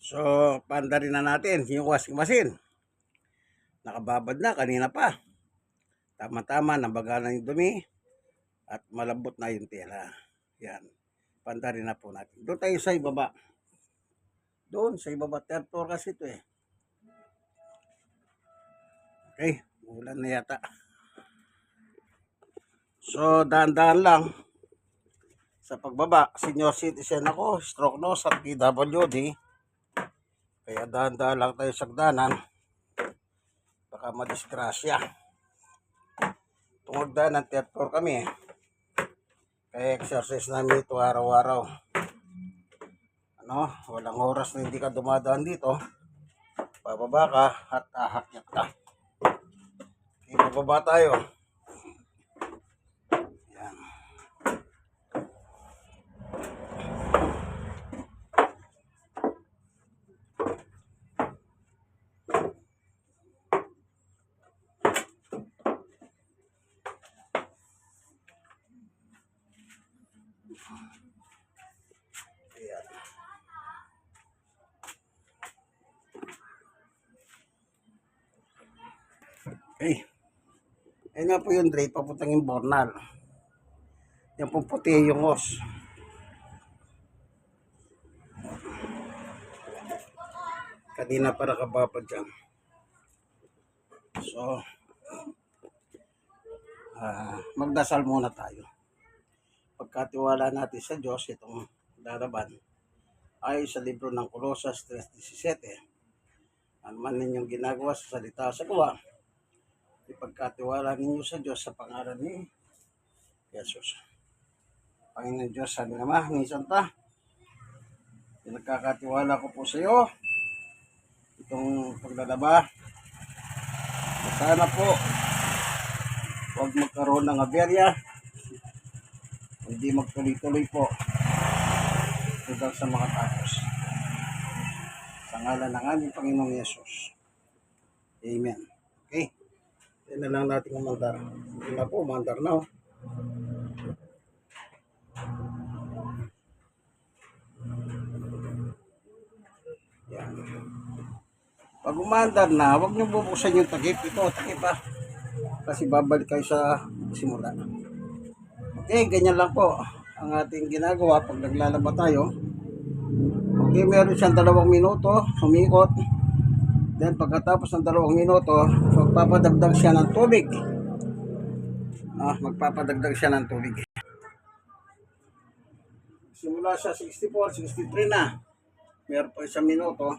So, paanda rin na natin yung washing machine. Nakababad na kanina pa. Tama-tama, nabaga na yung dumi at malambot na yung tela. Yan. Paanda rin na po natin. Doon tayo sa ibaba. Doon sa ibaba. Third floor kasi ito eh. Okay. Ulan na yata. So, daan-daan lang. Sa pagbaba, senior citizen ako, stroke nose at PWD. Kaya daan-daan lang tayo sa hagdanan. Baka madisgrasya. Tungod daan ng third floor kami eh. Kaya exercise namin ito araw-araw. Walang oras na hindi ka dumadaan dito. Bababa ka at ahakyat ka. Okay, bababa tayo. Yan. Ayan. Okay. Ayan nga po yung drape papuntang yung bornal. Yan pong puti yung hose. Kanina pa nakababad dyan. So, magdasal muna tayo. Pagkatiwala natin sa Diyos itong laraban ay sa libro ng Colosas 3:17. Ano man ninyong ginagawa sa salita sa gawa, ipagkatiwala ninyo sa Diyos sa pangalan ni Jesus. Panginoon Diyos, sabi naman, minsan pinagkakatiwala ko po sa iyo itong paglalaba. Sana po huwag magkaroon ng aberya, hindi magtuloy-tuloy po hanggang sa makatapos. Sa ngalan ng aming Panginoong Yesus. Amen. Okay. Yan na lang natin umandar. Hindi na po, umandar na. Yan. Pag umandar na, huwag niyo bubuksan yung takip. Ito, takip pa. Kasi babalik kayo sa simula. Okay, ganyan lang po ang ating ginagawa pag naglalaba tayo. Okay, meron siyang 2 minuto, umikot. Then pagkatapos ng 2 minuto, magpapadagdag siya ng tubig. Magpapadagdag siya ng tubig. Simula sa 64, 63 na. Meron pa 1 minuto.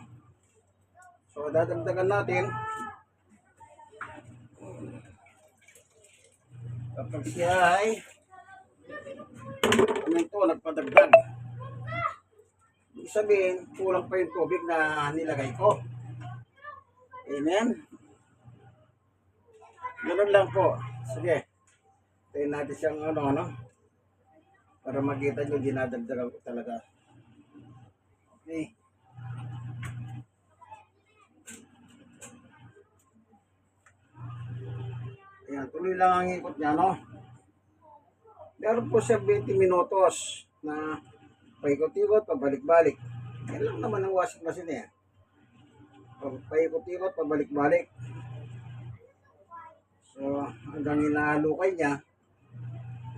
So, dadagdagan natin. Kapag siya ay nagpadagdag. Ibig sabihin, kulang pa yung tubig na nilagay ko. Amen? Ganun lang po. Sige. Tayo natin siyang para makita nyo, dinadagdagan ko talaga. Okay. Ayan, tuloy lang ang ikot niya, no? Meron po siya 20 minutos na paikot-ikot, pabalik-balik. Yan lang naman ang washing machine eh. Paikot-ikot, pabalik-balik. So, hanggang inahalukay niya,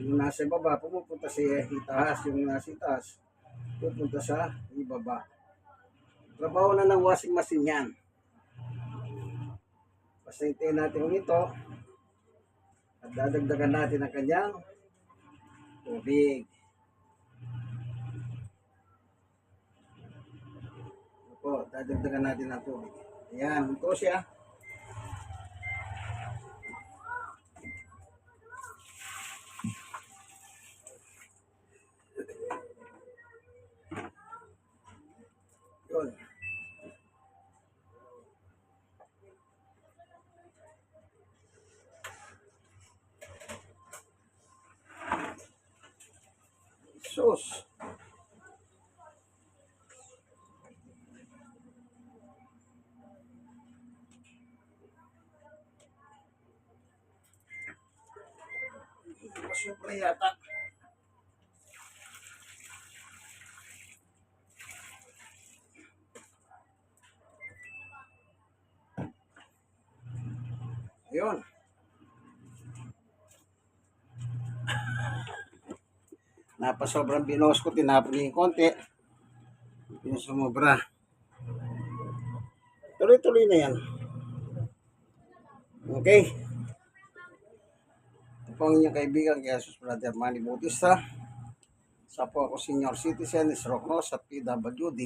yung nasa baba, pumupunta sa itaas, yung nasa itaas, pupunta sa ibaba. Trabaho na ng washing machine yan. Basta hintayin natin ito at dadagdagan natin ang kanyang tubig. Opo, dadagdagan natin ang tubig. Ayan, ito siya. Yun. Sus. Masupra yata. Ayun. Napasobrang binuhos ko, tinapon yung konti. Yung sumobra. Tuloy-tuloy na yan. Okay. Ito po ang inyong kaibigan, Jesus Brother Manny Bautista. Sa po ako senior citizen, Isrokno sa PWD.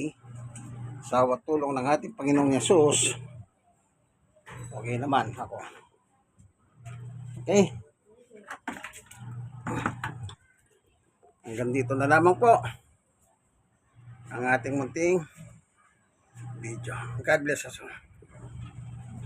Sa tulong ng ating Panginoong Yesus. Okay naman ako. Okay. Hanggang dito na lamang po ang ating munting video. God bless us all.